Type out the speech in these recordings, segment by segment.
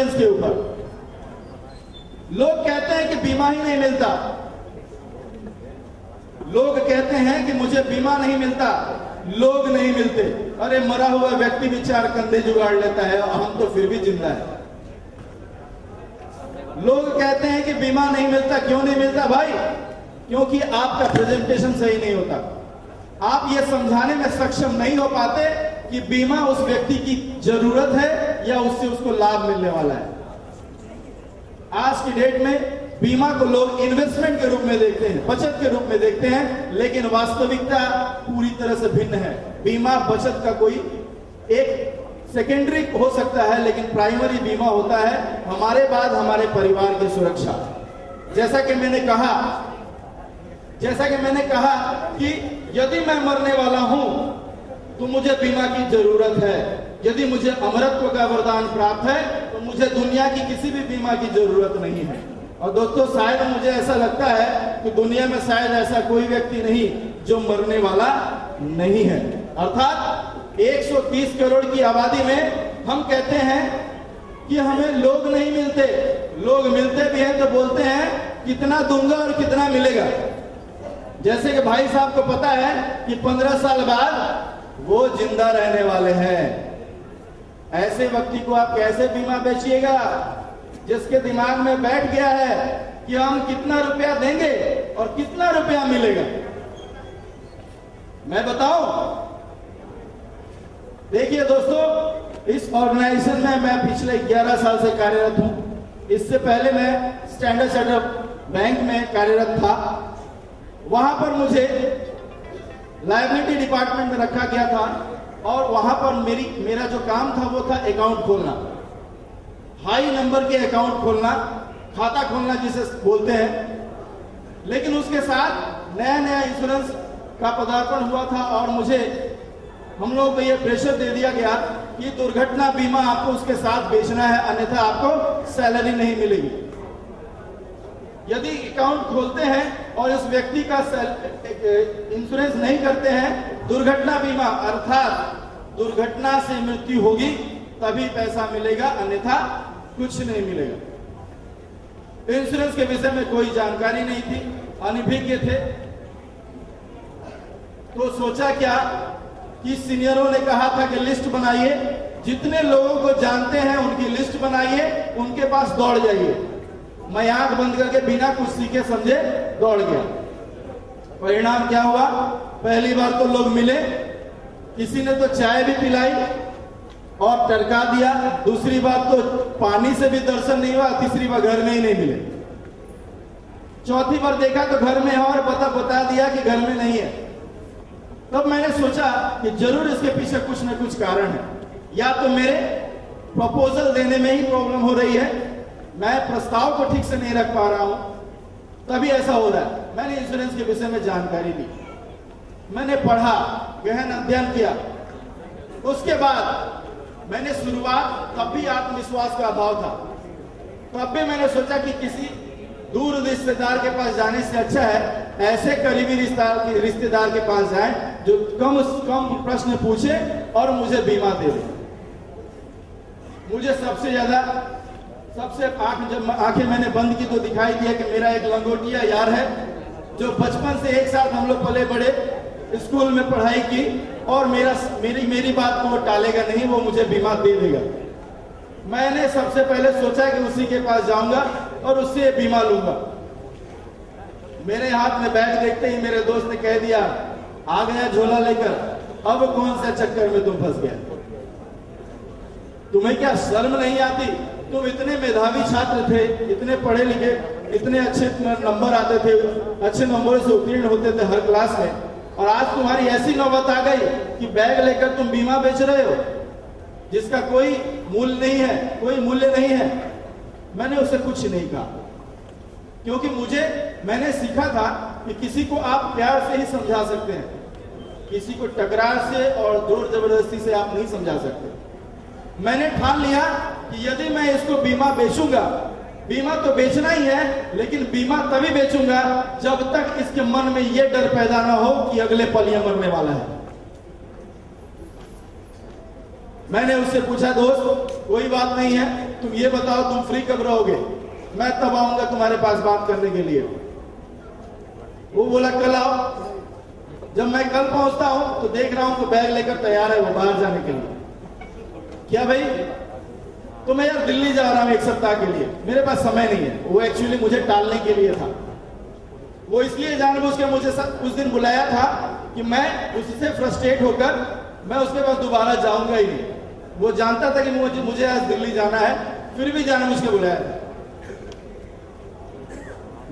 Insurance के ऊपर। लोग कहते हैं कि बीमा ही नहीं मिलता, लोग कहते हैं कि मुझे बीमा नहीं मिलता, लोग नहीं मिलते। अरे मरा हुआ व्यक्ति भी 4 कंधे जुगाड़ लेता है और हम तो फिर भी जिंदा है। लोग कहते हैं कि बीमा नहीं मिलता, क्यों नहीं मिलता भाई? क्योंकि आपका प्रेजेंटेशन सही नहीं होता, आप ये समझाने में सक्षम नहीं हो पाते कि बीमा उस व्यक्ति की जरूरत है या उससे उसको लाभ मिलने वाला है। आज की डेट में बीमा को लोग इन्वेस्टमेंट के रूप में देखते हैं, बचत के रूप में देखते हैं, लेकिन वास्तविकता पूरी तरह से भिन्न है। बीमा बचत का कोई एक सेकेंडरी हो सकता है, लेकिन प्राइमरी बीमा होता है हमारे बाद हमारे परिवार की सुरक्षा। जैसा कि मैंने कहा कि यदि मैं मरने वाला हूं तो मुझे बीमा की जरूरत है। यदि मुझे अमरत्व का वरदान प्राप्त है तो मुझे दुनिया की किसी भी बीमा की जरूरत नहीं है। और दोस्तों, शायद मुझे ऐसा लगता है कि दुनिया में शायद ऐसा कोई व्यक्ति नहीं जो मरने वाला नहीं है। अर्थात 130 करोड़ की आबादी में हम कहते हैं कि हमें लोग नहीं मिलते, लोग मिलते भी हैं तो बोलते हैं कितना दूंगा और कितना मिलेगा। जैसे कि भाई साहब को पता है कि 15 साल बाद वो जिंदा रहने वाले हैं। ऐसे व्यक्ति को आप कैसे बीमा बेचिएगा जिसके दिमाग में बैठ गया है कि हम कितना रुपया देंगे और कितना रुपया मिलेगा? मैं बताऊं, देखिए दोस्तों, इस ऑर्गेनाइजेशन में मैं पिछले 11 साल से कार्यरत हूं। इससे पहले मैं स्टैंडर्ड चार्टर्ड बैंक में कार्यरत था। वहां पर मुझे लायबिलिटी डिपार्टमेंट में रखा गया था और वहां पर मेरा जो काम था वो था अकाउंट खोलना, हाई नंबर के अकाउंट खोलना, खाता खोलना जिसे बोलते हैं। लेकिन उसके साथ नया नया इंश्योरेंस का पदार्पण हुआ था और हम लोगों को यह प्रेशर दे दिया गया कि दुर्घटना बीमा आपको उसके साथ बेचना है, अन्यथा आपको सैलरी नहीं मिलेगी। यदि अकाउंट खोलते हैं और इस व्यक्ति का इंश्योरेंस नहीं करते हैं, दुर्घटना बीमा अर्थात दुर्घटना से मृत्यु होगी तभी पैसा मिलेगा, अन्यथा कुछ नहीं मिलेगा। इंश्योरेंस के विषय में कोई जानकारी नहीं थी, अनभिज्ञ थे। तो सोचा क्या कि सीनियरों ने कहा था कि लिस्ट बनाइए, जितने लोगों को जानते हैं उनकी लिस्ट बनाइए, उनके पास दौड़ जाइए। मैं आंख बंद करके बिना कुछ सीखे समझे दौड़ गया। परिणाम क्या हुआ? पहली बार तो लोग मिले, किसी ने तो चाय भी पिलाई और टरका दिया। दूसरी बार तो पानी से भी दर्शन नहीं हुआ। तीसरी बार घर में ही नहीं मिले। चौथी बार देखा तो घर में है और बता दिया कि घर में नहीं है। तब मैंने सोचा कि जरूर इसके पीछे कुछ न कुछ कारण है, या तो मेरे प्रपोजल देने में ही प्रॉब्लम हो रही है, मैं प्रस्ताव को ठीक से नहीं रख पा रहा हूं, तभी ऐसा हो रहा है। मैंने इंश्योरेंस के विषय में जानकारी ली, मैंने पढ़ा, गहन अध्ययन किया। उसके बाद मैंने शुरुआत, तब भी आत्मविश्वास का अभाव था, तब भी मैंने सोचा कि किसी दूर रिश्तेदार के पास जाने से अच्छा है ऐसे करीबी रिश्तेदार के पास जाए जो कम से कम प्रश्न पूछे और मुझे बीमा दे दे। मुझे सबसे जब आंखें मैंने बंद की तो दिखाई दिया कि मेरा एक लंगोटिया यार है जो बचपन से एक साथ हम लोग पले बड़े, स्कूल में पढ़ाई की, और मेरी बात को वो टालेगा नहीं, वो मुझे बीमा दे देगा। मैंने सबसे पहले सोचा कि उसी के पास जाऊंगा और उससे बीमा लूंगा। मेरे हाथ में बैग देखते ही मेरे दोस्त ने कह दिया, आ गया झोला लेकर, अब कौन से चक्कर में तुम फंस गया? तुम्हें क्या शर्म नहीं आती? तुम इतने मेधावी छात्र थे, इतने पढ़े लिखे, इतने अच्छे नंबर आते थे, अच्छे नंबरों से उत्तीर्ण होते थे हर क्लास में, और आज तुम्हारी ऐसी नौबत आ गई कि बैग लेकर तुम बीमा बेच रहे हो जिसका कोई मूल्य नहीं है, कोई मूल्य नहीं है। मैंने उसे कुछ नहीं कहा, क्योंकि मैंने सीखा था कि किसी को आप प्यार से ही समझा सकते हैं, किसी को टकरार से और जोर जबरदस्ती से आप नहीं समझा सकते। मैंने ठान लिया कि यदि मैं इसको बीमा बेचूंगा, बीमा तो बेचना ही है, लेकिन बीमा तभी बेचूंगा जब तक इसके मन में यह डर पैदा ना हो कि अगले पल यह मरने वाला है। मैंने उससे पूछा, दोस्त कोई बात नहीं है, तुम ये बताओ तुम फ्री कब रहोगे, मैं तब आऊंगा तुम्हारे पास बात करने के लिए। वो बोला कल आओ। जब मैं कल पहुंचता हूं तो देख रहा हूं कि बैग लेकर तैयार है वो बाहर जाने के लिए। क्या भाई? तो मैं यार दिल्ली जा रहा हूं 1 सप्ताह के लिए, मेरे पास समय नहीं है। वो एक्चुअली मुझे टालने के लिए था। वो इसलिए जानबूझ के मुझे उस दिन बुलाया था कि मैं उससे फ्रस्ट्रेट होकर मैं उसके पास दोबारा जाऊंगा ही नहीं। वो जानता था कि मुझे आज दिल्ली जाना है, फिर भी जानबूझ के बुलाया था।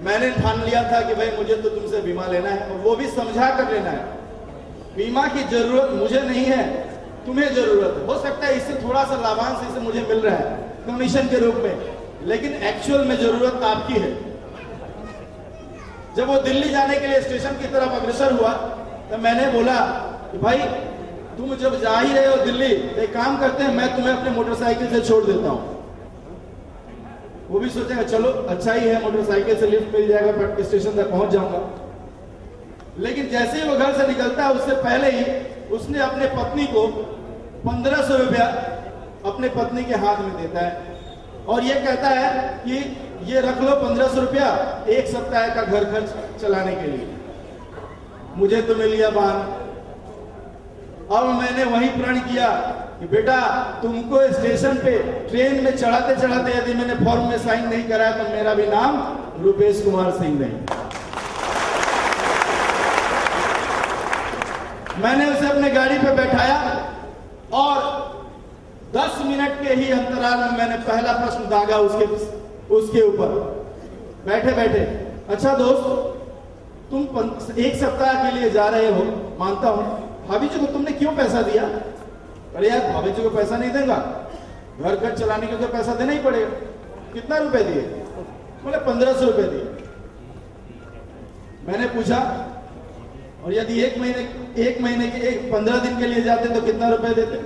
मैंने ठान लिया था कि भाई मुझे तो तुमसे बीमा लेना है, और वो भी समझा कर लेना है। बीमा की जरूरत मुझे नहीं है, तुम्हें जरूरत है। हो सकता है इससे थोड़ा सा लाभांश इसे मुझे मिल रहा है कमीशन के रूप में, लेकिन एक्चुअल में जरूरत आपकी है। जब वो दिल्ली जाने के लिए स्टेशन की तरफ अग्रसर हुआ तो मैंने बोला कि भाई तुम जब जा ही रहे हो दिल्ली, एक काम करते हैं, मैं तुम्हें अपने मोटरसाइकिल से छोड़ देता हूं। वो भी सोचेगा चलो अच्छा ही है, मोटरसाइकिल से लिफ्ट मिल जाएगा, स्टेशन तक पहुंच जाऊंगा। लेकिन जैसे ही वो घर से निकलता है उससे पहले ही उसने अपने पत्नी को 1500 रुपया अपने पत्नी के हाथ में देता है और ये कहता है कि ये रख लो 1500 रुपया 1 सप्ताह का घर खर्च चलाने के लिए। मुझे तो मिल गया बान। अब मैंने वही प्रण किया कि बेटा तुमको स्टेशन पे ट्रेन में चढ़ाते चढ़ाते यदि मैंने फॉर्म में साइन नहीं कराया तो मेरा भी नाम रुपेश कुमार सिंह नहीं। मैंने उसे अपने गाड़ी पे बैठाया और 10 मिनट के ही अंतराल में मैंने पहला प्रश्न दागा उसके ऊपर बैठे बैठे। अच्छा दोस्त, तुम 1 सप्ताह के लिए जा रहे हो, मानता हूं, भाभी जी को तुमने क्यों पैसा दिया? अरे यार भाभी जी को पैसा नहीं देगा, घर खर्च चलाने के तो पैसा देना ही पड़ेगा। कितना रुपए दिए? बोले 1500 रुपए दिए। मैंने पूछा और यदि 1 महीने के 15 दिन के लिए जाते तो कितना रुपए देते?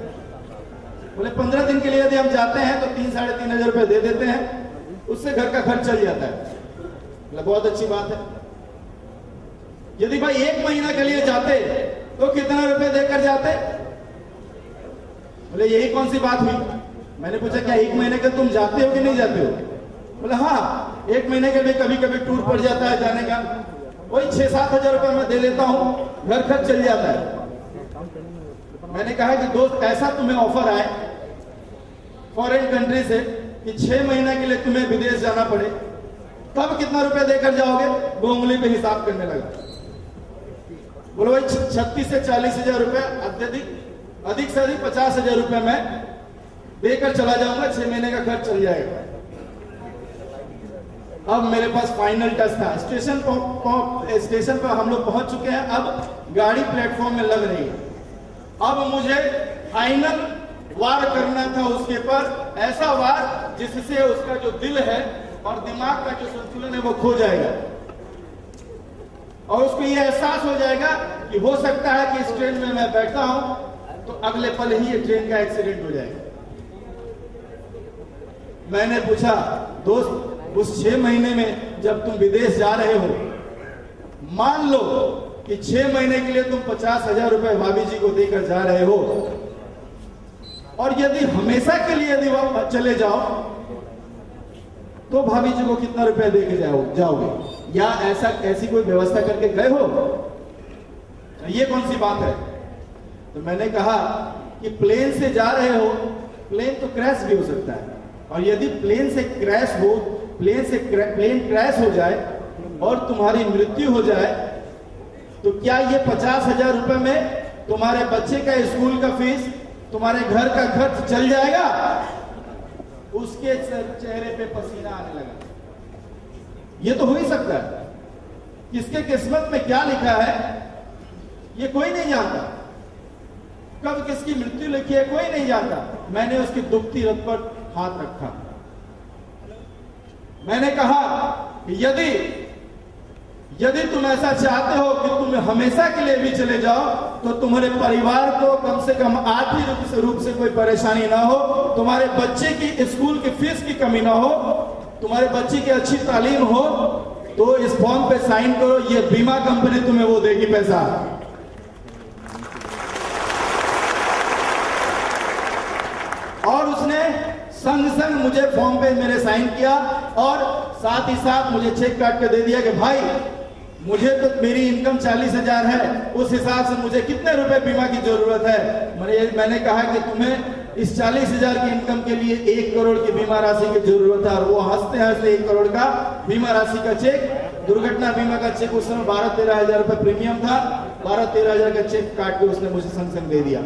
बोले 15 दिन के लिए यदि हम जाते हैं तो 3-3.5 हजार रुपए दे देते हैं, उससे घर का खर्च चल जाता है। बोले बहुत अच्छी बात है। यदि भाई 1 महीना के लिए जाते तो कितना रुपए देकर जाते? बोले यही कौन सी बात हुई? मैंने पूछा क्या 1 महीने के तुम जाते हो कि नहीं जाते हो? बोले हाँ, 1 महीने के भी कभी कभी टूर पड़ जाता है जाने का, वही 6-7 हजार रुपए मैं दे देता हूं, घर खर्च चल जाता है। मैंने कहा कि दोस्त ऐसा तुम्हें ऑफर आए फॉरेन कंट्री से कि 6 महीने के लिए तुम्हें विदेश जाना पड़े, तब कितना रुपए देकर जाओगे? वो उंगली पे हिसाब करने लगा। बोलो भाई 36 से 40 हजार रुपए, अधिक से अधिक 50 हजार रुपए मैं देकर चला जाऊंगा, 6 महीने का खर्च चल जाएगा। अब मेरे पास फाइनल टच था। स्टेशन पर हम लोग पहुंच चुके हैं, अब गाड़ी प्लेटफॉर्म में लग रही है। अब मुझे फाइनल वार करना था उसके पर, ऐसा वार जिससे उसका जो दिल है और दिमाग का जो संतुलन है वो खो जाएगा और उसको ये एहसास हो जाएगा कि हो सकता है कि इस ट्रेन में मैं बैठा हूं तो अगले पल ही ये ट्रेन का एक्सीडेंट हो जाएगा। मैंने पूछा दोस्त, उस 6 महीने में जब तुम विदेश जा रहे हो, मान लो कि 6 महीने के लिए तुम 50 हजार रुपए भाभी जी को देकर जा रहे हो, और यदि हमेशा के लिए यदि वहां चले जाओ तो भाभी जी को कितना रुपया देके जाओगे? या ऐसी कोई व्यवस्था करके गए हो? ये कौन सी बात है? तो मैंने कहा कि प्लेन से जा रहे हो, प्लेन तो क्रैश भी हो सकता है, और यदि प्लेन क्रैश हो जाए और तुम्हारी मृत्यु हो जाए तो क्या ये 50 हजार रुपए में तुम्हारे बच्चे का स्कूल का फीस, तुम्हारे घर का खर्च चल जाएगा? उसके चेहरे पे पसीना आने लगा। ये तो हो ही सकता है। किसके किस्मत में क्या लिखा है ये कोई नहीं जानता, कब किसकी मृत्यु लिखी है कोई नहीं जानता। मैंने उसकी दुखती रथ पर हाथ रखा। मैंने कहा यदि तुम ऐसा चाहते हो कि तुम हमेशा के लिए भी चले जाओ तो तुम्हारे परिवार को कम से कम आर्थिक रूप से कोई परेशानी ना हो, तुम्हारे बच्चे की स्कूल की फीस की कमी ना हो, तुम्हारे बच्चे की अच्छी तालीम हो, तो इस फॉर्म पे साइन करो, ये बीमा कंपनी तुम्हें वो देगी पैसा। और उसने संग संग मुझे फॉर्म पे मेरे साइन किया और साथ ही साथ मुझे चेक काट के दे दिया कि भाई मुझे तो मेरी इनकम 40,000 है, उस हिसाब से मुझे कितने रुपए बीमा की जरूरत है। मैंने कहा कि तुम्हें इस 40,000 की इनकम के लिए 1 करोड़ की बीमा राशि की जरूरत है। और वो हंसते हंसते 1 करोड़ का बीमा राशि का चेक, दुर्घटना बीमा का चेक, उस समय 12-13 हजार रुपए प्रीमियम था, 12-13 हजार का चेक काट के उसने मुझे संग संग दे दिया।